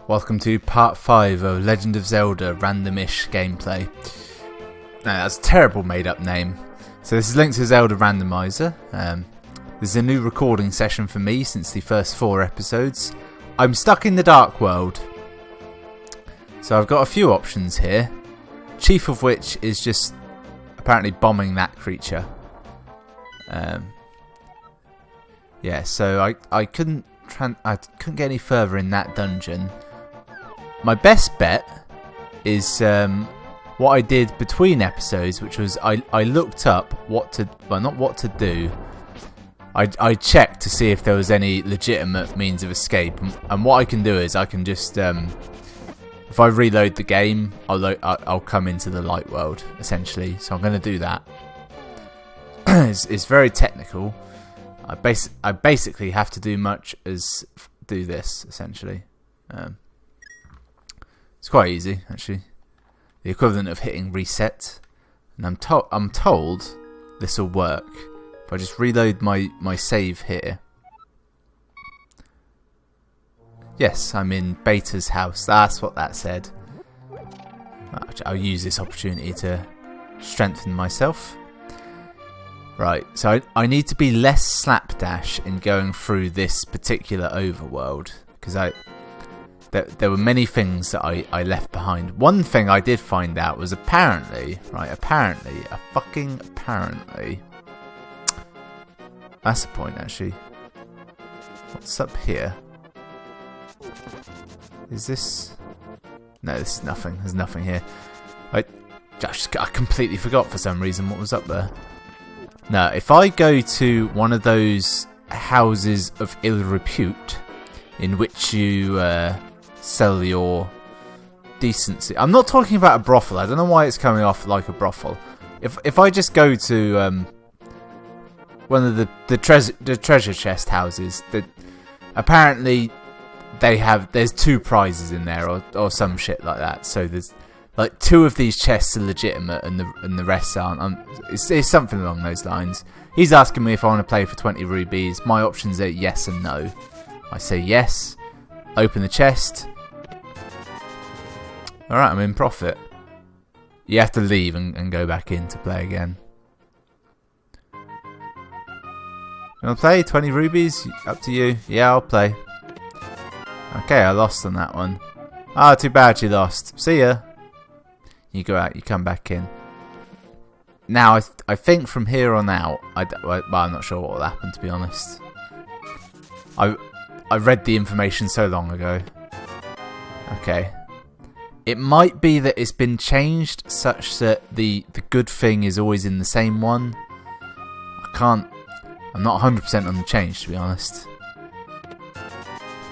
Welcome to part 5 of Legend of Zelda Randomish gameplay. Now, that's a terrible made up name. So this is linked to Zelda Randomiser. This is a new recording session for me since the first 4 episodes. I'm stuck in the Dark World. So I've got a few options here. Chief of which is just apparently bombing that creature. So I couldn't get any further in that dungeon. My best bet is what I did between episodes, which was I looked up not what to do. I checked to see if there was any legitimate means of escape, and what I can do is I can just if I reload the game, I'll come into the light world essentially. So I'm going to do that. It's very technical. I basically have to do much as do this essentially. It's quite easy actually. The equivalent of hitting reset, and I'm told this will work if I just reload my save here. Yes, I'm in Beta's house. That's what that said. I'll use this opportunity to strengthen myself. Right, so I need to be less slapdash in going through this particular overworld, because there were many things that I left behind. One thing I did find out was apparently, that's the point actually. What's up here? Is this? No, this is nothing. There's nothing here. I completely forgot for some reason what was up there. No, if I go to one of those houses of ill repute in which you sell your decency. I'm not talking about a brothel. I don't know why it's coming off like a brothel. If I just go to one of the treasure chest houses, that apparently there's 2 prizes in there or some shit like that. So there's like 2 of these chests are legitimate and the rest aren't. It's something along those lines. He's asking me if I want to play for 20 rubies. My options are yes and no. I say yes. Open the chest. Alright, I'm in profit. You have to leave and go back in to play again. You want to play? 20 rubies? Up to you. Yeah, I'll play. Okay, I lost on that one. Ah, too bad you lost. See ya. You go out, you come back in. Now, I think from here on out, I'm not sure what will happen, to be honest. I read the information so long ago. Okay. It might be that it's been changed such that the good thing is always in the same one. I'm not 100% on the change, to be honest.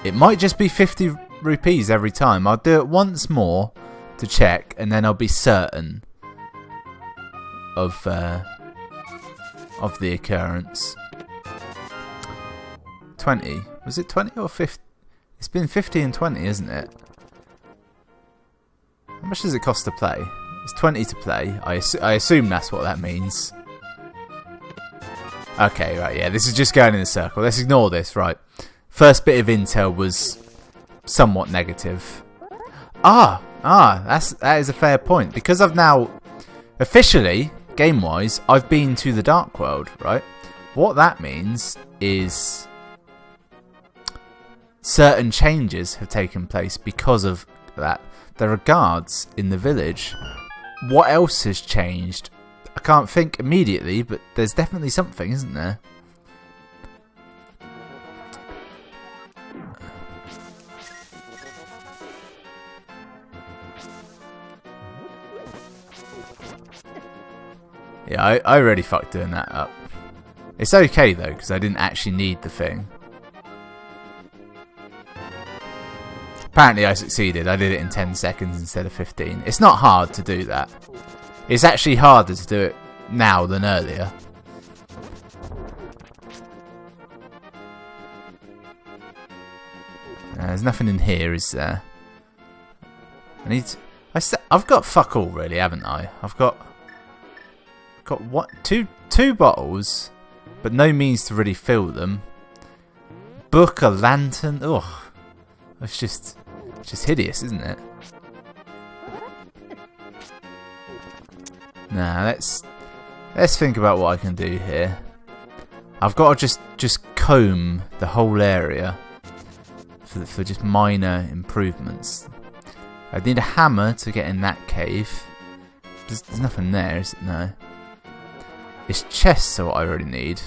It might just be 50 rupees every time. I'll do it once more to check, and then I'll be certain of the occurrence. 20. Was it 20 or 50? It's been 50 and 20, isn't it? How much does it cost to play? It's 20 to play. I assume that's what that means. Okay, right, yeah, this is just going in a circle. Let's ignore this, right. First bit of intel was somewhat negative. That is a fair point. Because I've now, officially, game-wise, I've been to the Dark World, right? What that means is certain changes have taken place because of that. There are guards in the village. What else has changed? I can't think immediately, but there's definitely something, isn't there? Yeah, I already fucked doing that up. It's okay though, because I didn't actually need the thing. Apparently I succeeded. I did it in 10 seconds instead of 15. It's not hard to do that. It's actually harder to do it now than earlier. There's nothing in here, is there? I've got fuck all really, haven't I? I've got what? Two bottles, but no means to really fill them. Book, a lantern. Ugh. It's just just hideous, isn't it? Now let's think about what I can do here. I've got to just comb the whole area for just minor improvements. I need a hammer to get in that cave. There's nothing there, is it? No. It's chests are what I really need.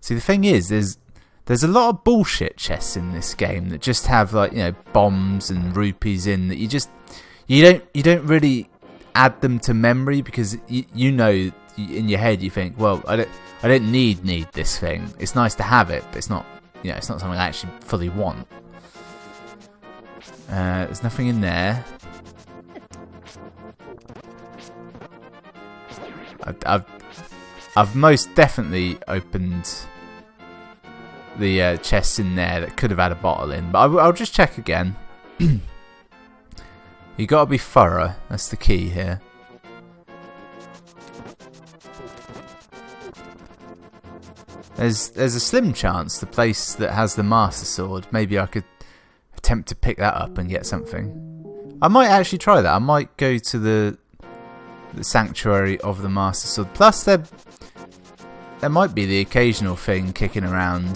See, the thing is, there's a lot of bullshit chests in this game that just have, like, you know, bombs and rupees in that you don't really add them to memory, because you know in your head you think, well, I don't need this thing. It's nice to have it, but it's not, you know, it's not something I actually fully want. There's nothing in there. I've most definitely opened the chests in there that could have had a bottle in, but I'll just check again. You gotta be thorough. That's the key here. There's a slim chance the place that has the Master Sword, maybe I could attempt to pick that up and get something. I might actually try that. I might go to the Sanctuary of the Master Sword. Plus, there might be the occasional thing kicking around.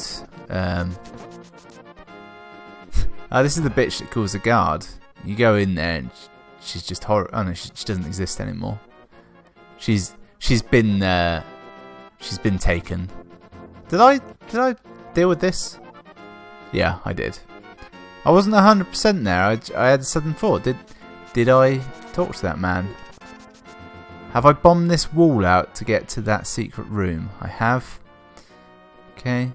This is the bitch that calls a guard. You go in there and she's just horrible. Oh no, she doesn't exist anymore. She's been taken. Did I deal with this? Yeah, I did. I wasn't 100% there. I had a sudden thought. Did I talk to that man? Have I bombed this wall out to get to that secret room? I have. Okay.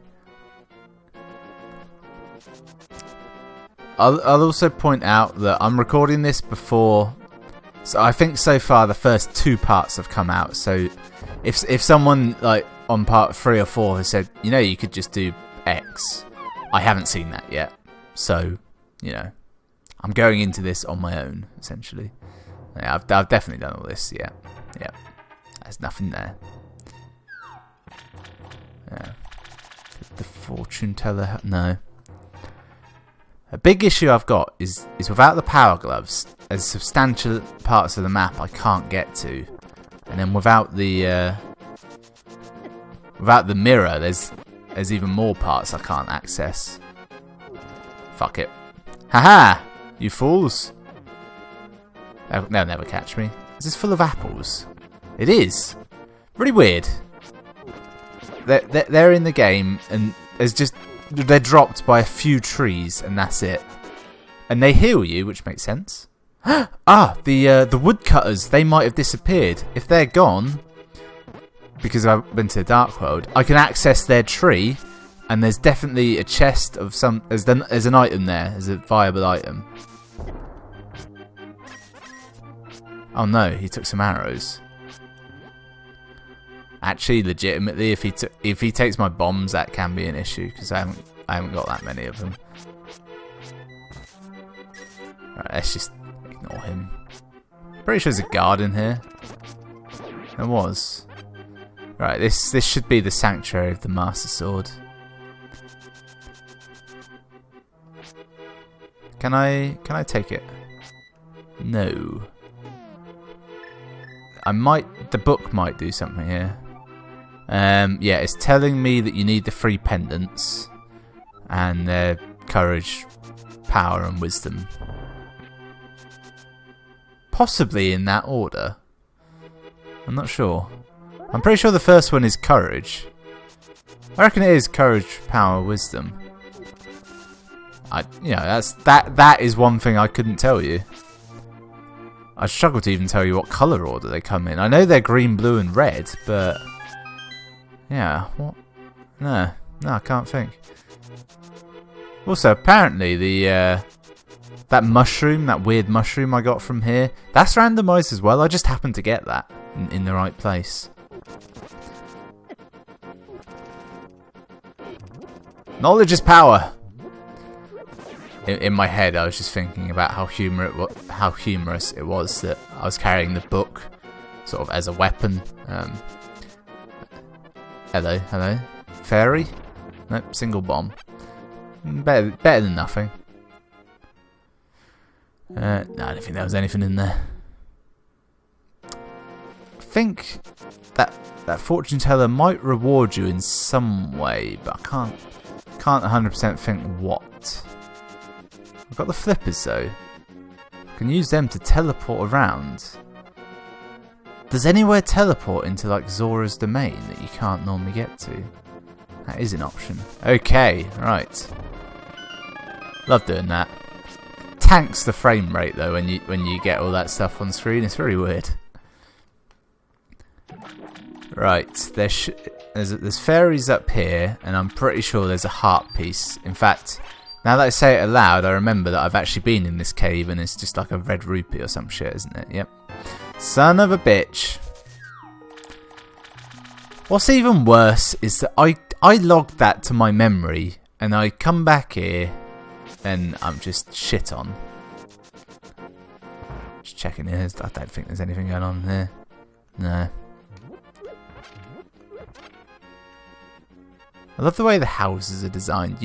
I'll also point out that I'm recording this before, so I think so far the first 2 parts have come out. So if someone like on part 3 or 4 has said, you know, you could just do X, I haven't seen that yet. So, you know, I'm going into this on my own, essentially. Yeah, I've definitely done all this. Yeah. There's nothing there. Yeah. The fortune teller. No. A big issue I've got is without the power gloves, there's substantial parts of the map I can't get to, and then without the mirror, there's even more parts I can't access. Fuck it. Haha! You fools! They'll never catch me. Is this full of apples? It is. Really weird. They're in the game, and they're dropped by a few trees, and that's it. And they heal you, which makes sense. The woodcutters, they might have disappeared. If they're gone, because I've been to the Dark World, I can access their tree, and there's definitely a chest of some. There's an item there. There's a viable item. Oh no, he took some arrows. Actually, legitimately, if he takes my bombs, that can be an issue, because I haven't got that many of them. Right, let's just ignore him. Pretty sure there's a guard in here. There was. Right, this should be the Sanctuary of the Master Sword. Can I take it? No. The book might do something here. Yeah, it's telling me that you need the 3 pendants, and their courage, power, and wisdom. Possibly in that order. I'm not sure. I'm pretty sure the first one is courage. I reckon it is courage, power, wisdom. That is one thing I couldn't tell you. I struggle to even tell you what colour order they come in. I know they're green, blue, and red, but yeah, what? No, I can't think. Also, apparently that mushroom, that weird mushroom I got from here, that's randomised as well. I just happened to get that in the right place. Knowledge is power. In my head, I was just thinking about how humorous it was that I was carrying the book sort of as a weapon. Hello, fairy? Nope, single bomb. Better than nothing. No, I don't think there was anything in there. I think that fortune teller might reward you in some way, but I can't 100% think what. I've got the flippers though. I can use them to teleport around. Does anywhere teleport into like Zora's domain that you can't normally get to? That is an option. Okay, right. Love doing that. Tanks the frame rate though when you get all that stuff on screen. It's very weird. Right, there's fairies up here, and I'm pretty sure there's a heart piece. In fact, now that I say it aloud, I remember that I've actually been in this cave, and it's just like a red rupee or some shit, isn't it? Yep. Son of a bitch. What's even worse is that I logged that to my memory, and I come back here, and I'm just shit on. Just checking here. I don't think there's anything going on here. No. I love the way the houses are designed.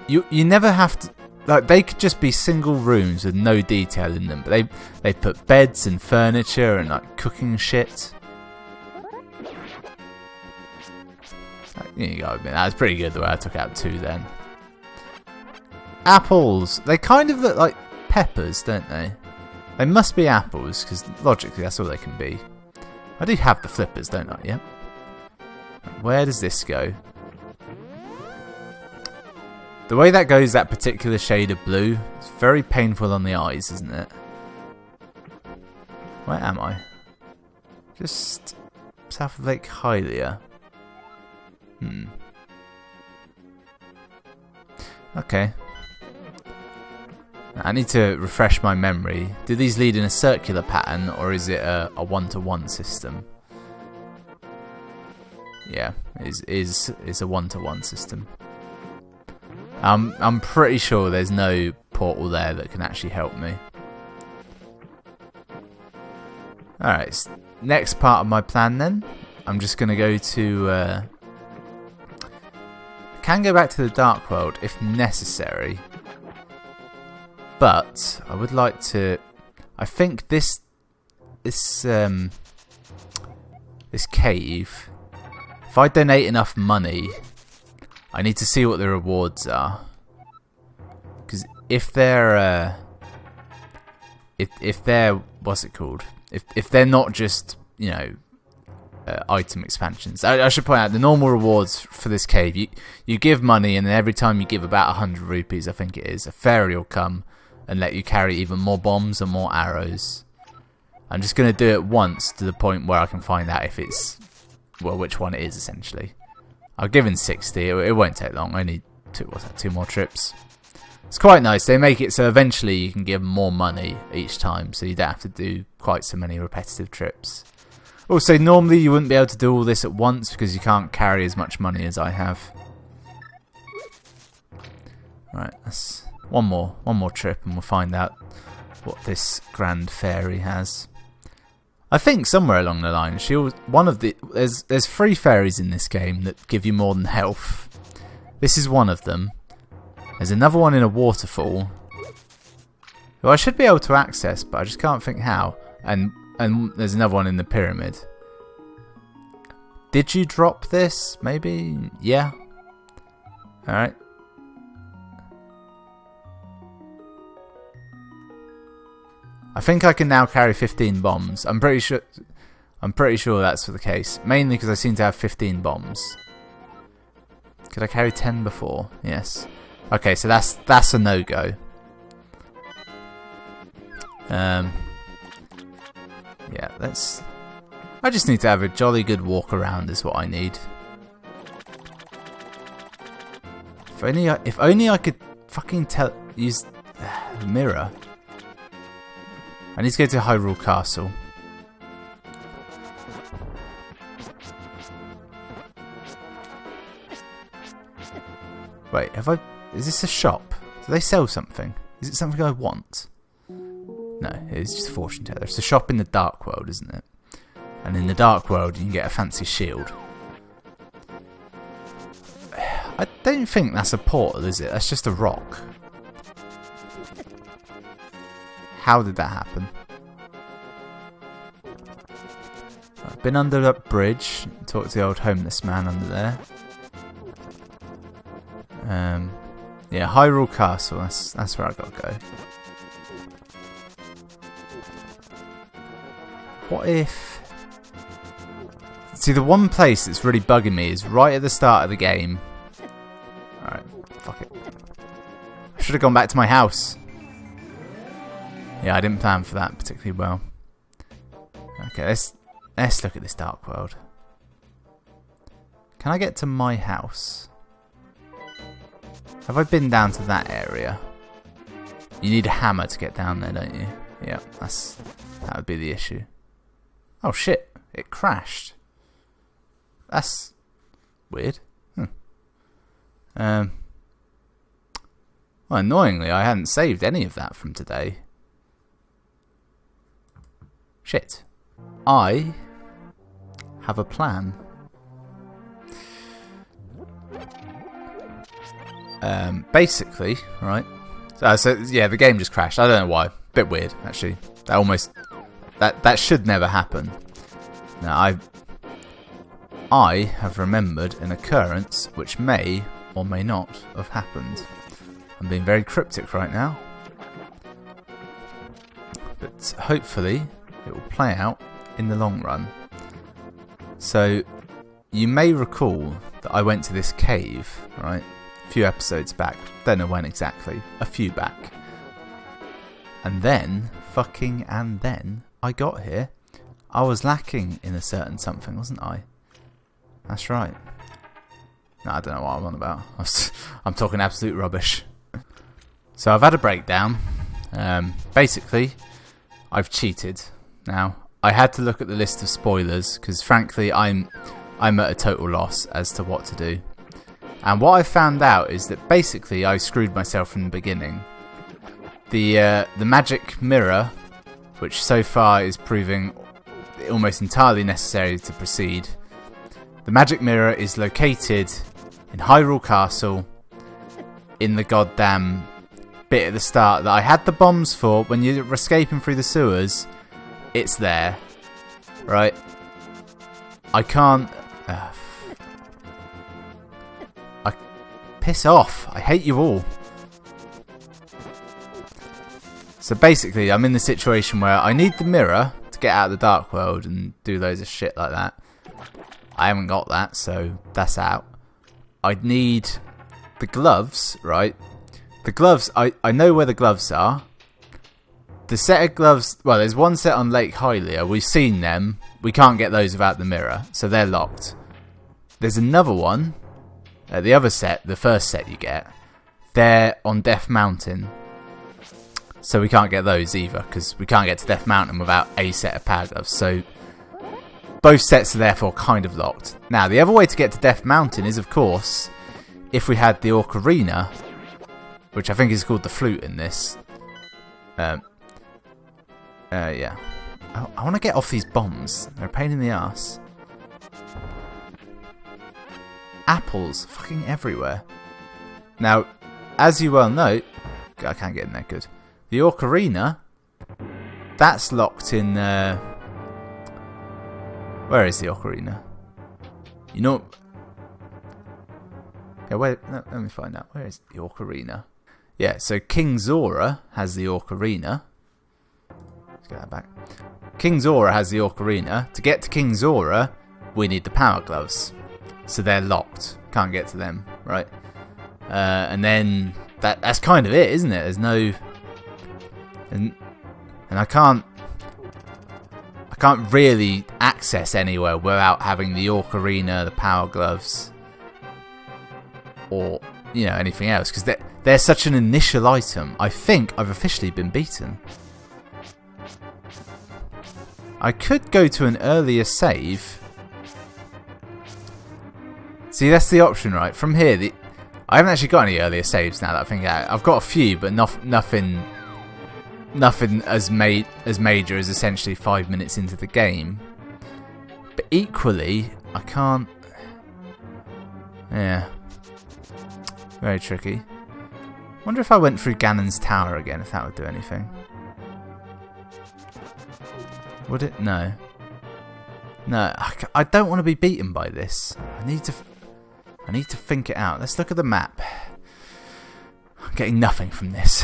You never have to, like, they could just be single rooms with no detail in them, but they put beds and furniture and like cooking shit. You gotta admit, that was pretty good the way I took out 2 then. Apples. They kind of look like peppers, don't they? They must be apples, because logically that's all they can be. I do have the flippers, don't I? Yep. Where does this go? The way that goes, that particular shade of blue, it's very painful on the eyes, isn't it? Where am I? Just south of Lake Hylia. Okay. I need to refresh my memory. Do these lead in a circular pattern, or is it a one-to-one system? Yeah, it is a one-to-one system. I'm pretty sure there's no portal there that can actually help me. Alright, next part of my plan then. I'm just going to go to... I can go back to the Dark World if necessary. But I would like to... I think this cave... If I donate enough money... I need to see what the rewards are, because if they're if they're what's it called? If they're not just, you know, item expansions. I should point out the normal rewards for this cave. You give money, and then every time you give about 100 rupees, I think it is, a fairy will come and let you carry even more bombs and more arrows. I'm just gonna do it once to the point where I can find out if it's, well, which one it is essentially. I've given 60, it won't take long, only 2 more trips. It's quite nice, they make it so eventually you can give more money each time, so you don't have to do quite so many repetitive trips. Also, normally you wouldn't be able to do all this at once because you can't carry as much money as I have. Right, that's one more trip and we'll find out what this Grand Fairy has. I think somewhere along the line, there's 3 fairies in this game that give you more than health. This is one of them. There's another one in a waterfall, who I should be able to access, but I just can't think how. And there's another one in the pyramid. Did you drop this? Maybe? Yeah. Alright. I think I can now carry 15 bombs. I'm pretty sure that's the case. Mainly because I seem to have 15 bombs. Could I carry 10 before? Yes. Okay, so that's a no-go. Yeah, I just need to have a jolly good walk around is what I need. If only I could fucking use the mirror. I need to go to Hyrule Castle. Wait, is this a shop? Do they sell something? Is it something I want? No, it's just a fortune teller. It's a shop in the Dark World, isn't it? And in the Dark World, you can get a fancy shield. I don't think that's a portal, is it? That's just a rock. How did that happen? I've been under that bridge. Talked to the old homeless man under there. Yeah, Hyrule Castle. That's where I gotta go. What if... See, the one place that's really bugging me is right at the start of the game. Alright, fuck it. I should have gone back to my house. Yeah, I didn't plan for that particularly well. Okay, let's look at this dark world. Can I get to my house? Have I been down to that area? You need a hammer to get down there, don't you? Yeah, that would be the issue. Oh shit, it crashed. That's weird. Well, annoyingly, I hadn't saved any of that from today. Shit. I have a plan. Basically, right? So yeah, the game just crashed. I don't know why. Bit weird, actually. That should never happen. Now I have remembered an occurrence which may or may not have happened. I'm being very cryptic right now, but hopefully it will play out in the long run. So you may recall that I went to this cave, right? A few episodes back. Don't know when exactly. A few back. And then I got here. I was lacking in a certain something, wasn't I? That's right. No, I don't know what I'm on about. I'm talking absolute rubbish. So I've had a breakdown. Basically, I've cheated. Now, I had to look at the list of spoilers because, frankly, I'm at a total loss as to what to do. And what I found out is that basically I screwed myself from the beginning. The magic mirror, which so far is proving almost entirely necessary to proceed. The magic mirror is located in Hyrule Castle in the goddamn bit at the start that I had the bombs for. When you're escaping through the sewers, it's there, right? I can't... piss off. I hate you all. So basically, I'm in the situation where I need the mirror to get out of the dark world and do loads of shit like that. I haven't got that, so that's out. I'd need the gloves, right? The gloves, I know where the gloves are. The set of gloves, well, there's one set on Lake Hylia. We've seen them. We can't get those without the mirror, so they're locked. There's another one. The other set, the first set you get, they're on Death Mountain. So we can't get those either, because we can't get to Death Mountain without a set of power gloves. So both sets are therefore kind of locked. Now, the other way to get to Death Mountain is, of course, if we had the ocarina, which I think is called the flute in this. Yeah. I want to get off these bombs. They're a pain in the ass. Apples fucking everywhere. Now, as you well know, I can't get in there, good. The ocarina, that's locked in... where is the ocarina? You know... Yeah, wait, no, let me find out. Where is the ocarina? Yeah, so King Zora has the ocarina. Let's get that back. King Zora has the ocarina. To get to King Zora, we need the power gloves. So they're locked. Can't get to them, right? And then that's kind of it, isn't it? There's no... And I can't really access anywhere without having the ocarina, the power gloves, or, you know, anything else, because they're such an initial item. I think I've officially been beaten. I could go to an earlier save. See, that's the option, right? From here, I haven't actually got any earlier saves now that I think I've got a few, but nothing as major as essentially 5 minutes into the game. But equally, I can't... Yeah. Very tricky. Wonder if I went through Ganon's tower again, if that would do anything. Would it? No. No, I don't want to be beaten by this. I need to think it out. Let's look at the map. I'm getting nothing from this.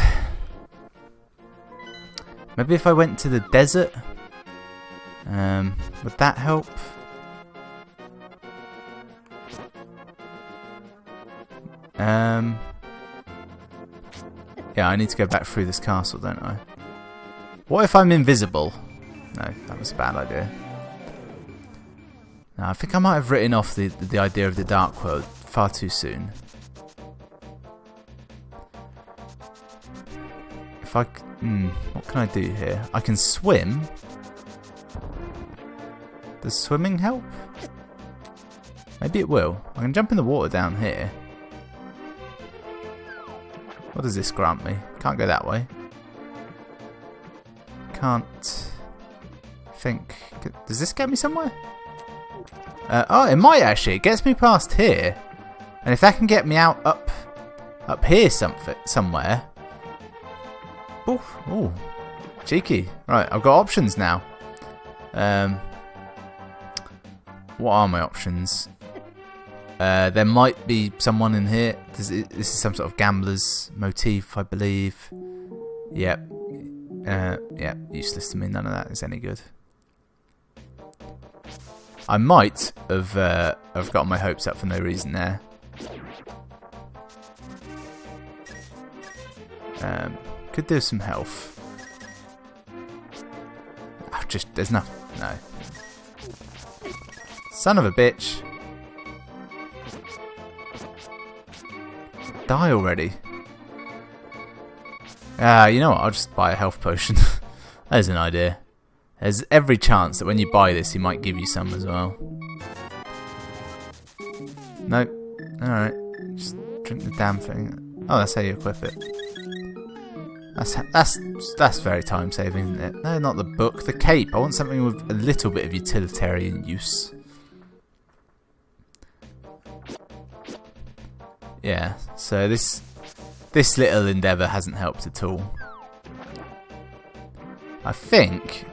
Maybe if I went to the desert, would that help? Yeah, I need to go back through this castle, don't I? What if I'm invisible? No, that was a bad idea. No, I think I might have written off the idea of the Dark World far too soon. If I... what can I do here? I can swim. Does swimming help? Maybe it will. I can jump in the water down here. What does this grant me? Can't go that way. Can't think. Does this get me somewhere? Oh, it might actually. It gets me past here. And if that can get me out up here somewhere. Ooh, cheeky. Right, I've got options now. What are my options? There might be someone in here. This is some sort of gambler's motif, I believe. Yep. Yep, useless to me. None of that is any good. I might have gotten my hopes up for no reason there. Could do some health. There's no. Son of a bitch. Die already. You know what? I'll just buy a health potion. There's an idea. There's every chance that when you buy this, he might give you some as well. Nope. Alright. Just drink the damn thing. Oh, that's how you equip it. That's very time saving, isn't it? No, not the book. The cape. I want something with a little bit of utilitarian use. Yeah, so this little endeavour hasn't helped at all. I think...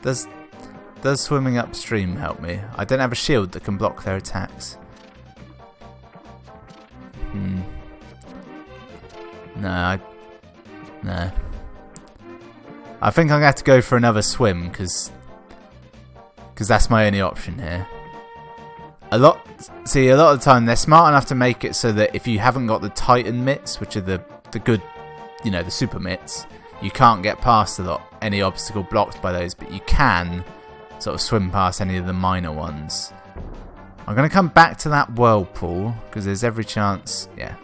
Does swimming upstream help me? I don't have a shield that can block their attacks. No. I think I'm going to have to go for another swim, because that's my only option here. A lot of the time they're smart enough to make it so that if you haven't got the Titan mitts, which are the good, the super mitts, you can't get past any obstacle blocked by those, but you can sort of swim past any of the minor ones. I'm going to come back to that whirlpool, because there's every chance, yeah.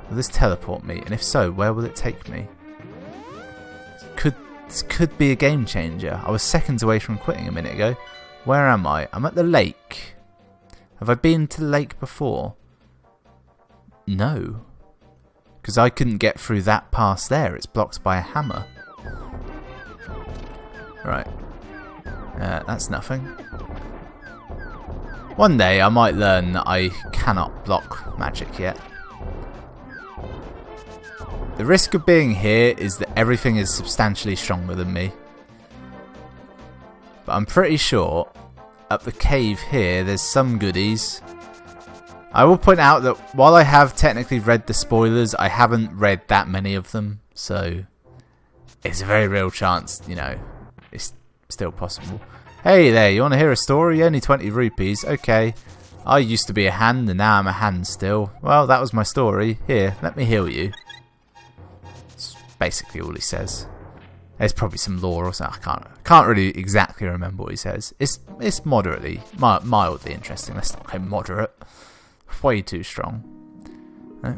Will this teleport me? And if so, where will it take me? This could be a game changer. I was seconds away from quitting a minute ago. Where am I? I'm at the lake. Have I been to the lake before? No. Because I couldn't get through that pass there. It's blocked by a hammer. Right. That's nothing. One day I might learn that I cannot block magic yet. The risk of being here is that everything is substantially stronger than me. But I'm pretty sure up the cave here there's some goodies. I will point out that while I have technically read the spoilers, I haven't read that many of them. So it's a very real chance, it's still possible. Hey there, you want to hear a story? Only 20 rupees. Okay. I used to be a hand and now I'm a hand still. Well, that was my story. Here, let me heal you. That's basically all he says. There's probably some lore or something. I can't really exactly remember what he says. It's moderately, mildly interesting. Let's not go moderate. Way too strong.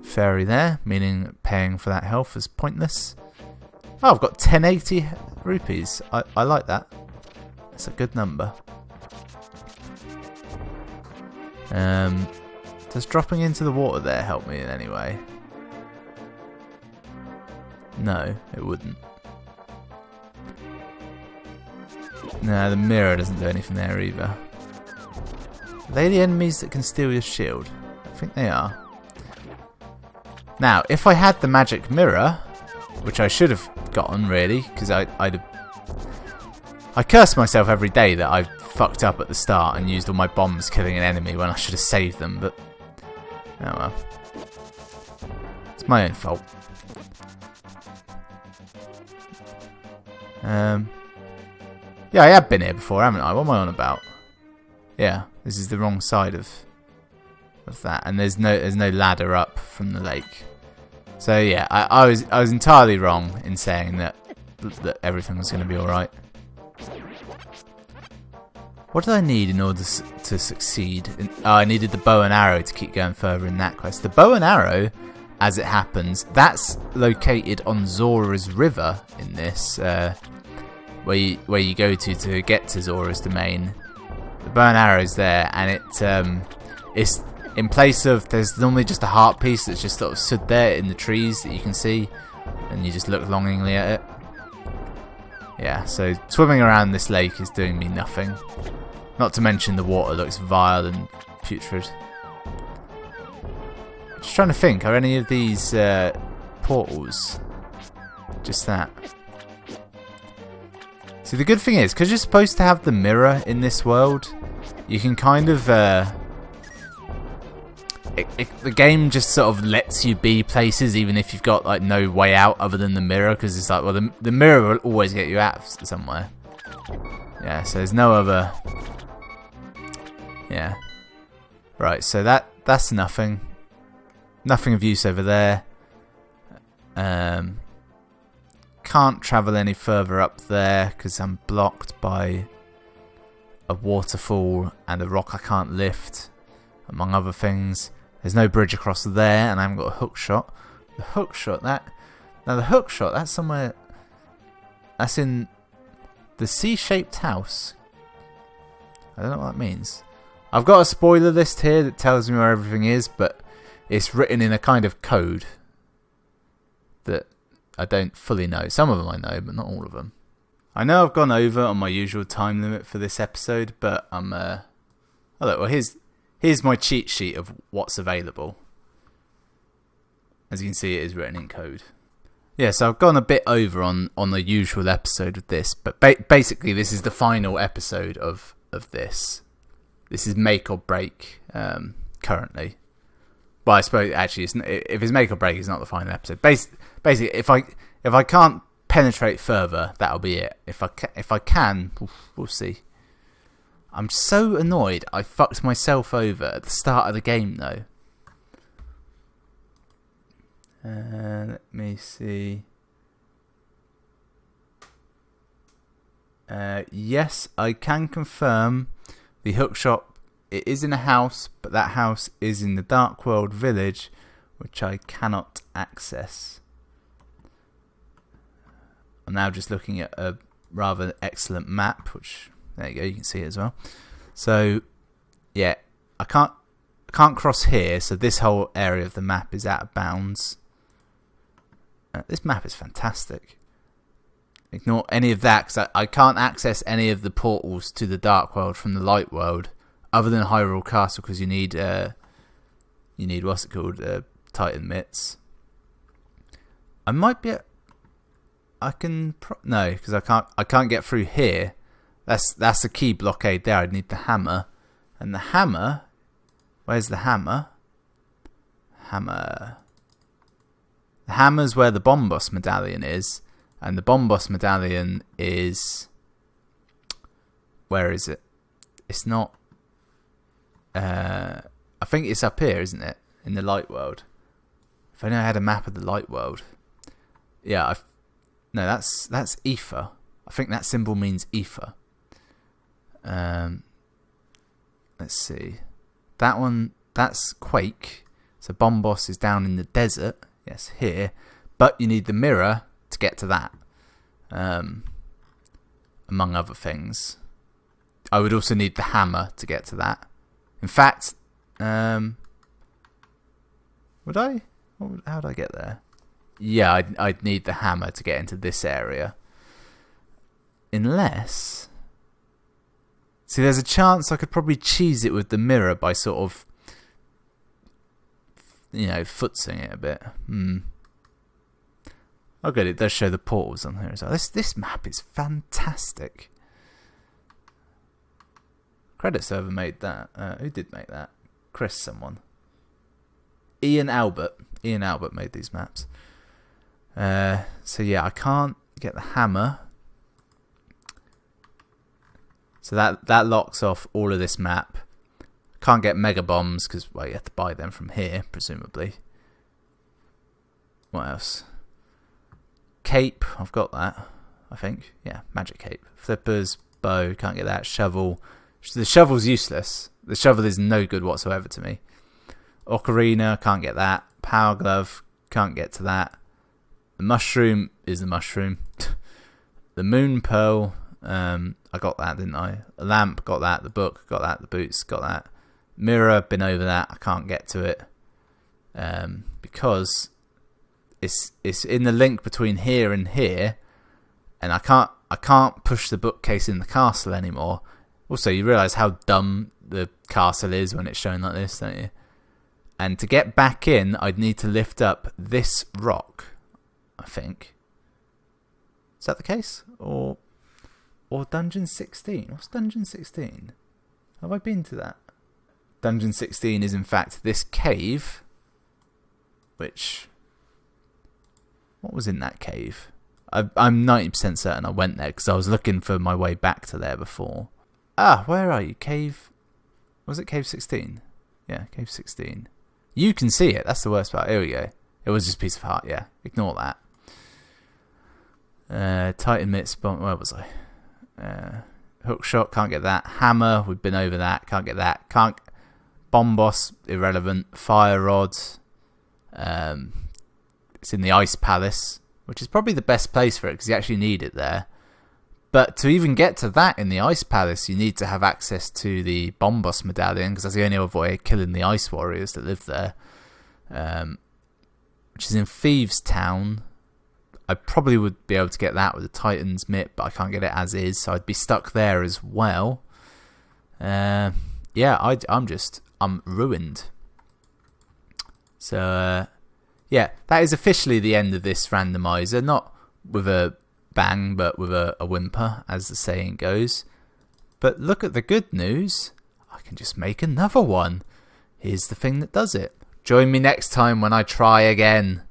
Fairy there, meaning paying for that health is pointless. Oh, I've got 1080 rupees. I like that. That's a good number. Does dropping into the water there help me in any way? No, it wouldn't. No, the mirror doesn't do anything there either. Are they the enemies that can steal your shield? I think they are. Now, if I had the magic mirror, which I should have gotten really, because I curse myself every day that I fucked up at the start and used all my bombs killing an enemy when I should have saved them, but oh well. It's my own fault. Yeah, I have been here before, haven't I? What am I on about? Yeah, this is the wrong side of that, and there's no ladder up from the lake. So yeah, I was entirely wrong in saying that everything was going to be all right. What did I need in order to succeed? Oh, I needed the bow and arrow to keep going further in that quest. The bow and arrow, as it happens, that's located on Zora's River in this, where you go to get to Zora's domain. The bow and arrow's there, and it's in place of, there's normally just a heart piece that's just sort of stood there in the trees that you can see, and you just look longingly at it. Yeah, so swimming around this lake is doing me nothing. Not to mention the water looks vile and putrid. Just trying to think, are any of these portals just that? See, the good thing is, because you're supposed to have the mirror in this world, you can kind of... the game just sort of lets you be places even if you've got like no way out other than the mirror, because it's like, well, the mirror will always get you out somewhere. Yeah, so there's no other... Yeah. Right, so that's nothing. Nothing of use over there. Can't travel any further up there because I'm blocked by a waterfall and a rock I can't lift, among other things. There's no bridge across there, and I haven't got a hook shot. The hook shot, that's somewhere... That's in the C-shaped house. I don't know what that means. I've got a spoiler list here that tells me where everything is, but it's written in a kind of code that I don't fully know. Some of them I know, but not all of them. I know I've gone over on my usual time limit for this episode, but I'm... Oh look, well here's my cheat sheet of what's available. As you can see, it is written in code. Yeah, so I've gone a bit over on the usual episode of this, but basically this is the final episode of this. This is make or break currently. Well, I suppose actually, if it's make or break, it's not the final episode. Basically, if I can't penetrate further, that'll be it. If I can, we'll see. I'm so annoyed I fucked myself over at the start of the game, though. Let me see. Yes, I can confirm the hookshot. It is in a house, but that house is in the Dark World village, which I cannot access. I'm now just looking at a rather excellent map, which... There you go, you can see it as well. So, yeah, I can't cross here, so this whole area of the map is out of bounds. This map is fantastic. Ignore any of that, because I can't access any of the portals to the Dark World from the Light World, other than Hyrule Castle, because you need what's it called, Titan Mitts. I might be... no, because I can't get through here. That's a key blockade there. I'd need the hammer. And the hammer... Where's the hammer? Hammer... The hammer's where the Bomb Boss medallion is. And the Bomb Boss medallion is... Where is it? It's not... I think it's up here, isn't it? In the Light World. If only I had a map of the Light World. Yeah, no, that's ether. I think that symbol means ether. Let's see. That one, that's Quake. So Bomb Boss is down in the desert. Yes, here. But you need the mirror to get to that. Among other things. I would also need the hammer to get to that. In fact, would I? How would I get there? Yeah, I'd need the hammer to get into this area. Unless... See, there's a chance I could probably cheese it with the mirror by sort of you know, footsing it a bit. Oh good, it does show the portals on here as well. This map is fantastic. Credits whoever made that. Who did make that? Chris someone. Ian Albert made these maps. So yeah, I can't get the hammer. So that locks off all of this map. Can't get mega bombs because, well, you have to buy them from here, presumably. What else? Cape, I've got that, I think. Yeah, magic cape. Flippers, bow, can't get that. Shovel. The shovel's useless. The shovel is no good whatsoever to me. Ocarina, can't get that. Power glove, can't get to that. The mushroom is the mushroom. The moon pearl, I got that, didn't I? A lamp, got that. The book, got that. The boots, got that. Mirror, been over that. I can't get to it because it's in the link between here and here, and I can't push the bookcase in the castle anymore. Also, you realise how dumb the castle is when it's shown like this, don't you? And to get back in, I'd need to lift up this rock, I think. Is that the case? Or Dungeon 16? What's Dungeon 16? Have I been to that? Dungeon 16 is in fact this cave, which... What was in that cave? I'm 90% certain I went there because I was looking for my way back to there before. Ah, where are you? Cave... Was it Cave 16? Yeah, Cave 16. You can see it. That's the worst part. Here we go. It was just a piece of heart. Yeah, ignore that. Titan mitts. Where was I? Hook shot. Can't get that. Hammer. We've been over that. Can't get that. Can't. Bomb boss. Irrelevant. Fire rod. It's in the Ice Palace, which is probably the best place for it because you actually need it there. But to even get to that in the Ice Palace, you need to have access to the Bomb Boss Medallion, because that's the only other way of killing the Ice Warriors that live there. Which is in Thieves Town. I probably would be able to get that with the Titan's Mitt, but I can't get it as is, so I'd be stuck there as well. Yeah, I'm ruined. So, yeah, that is officially the end of this randomizer. Not with a bang, but with a whimper, as the saying goes. But look at the good news. I can just make another one. Here's the thing that does it. Join me next time when I try again.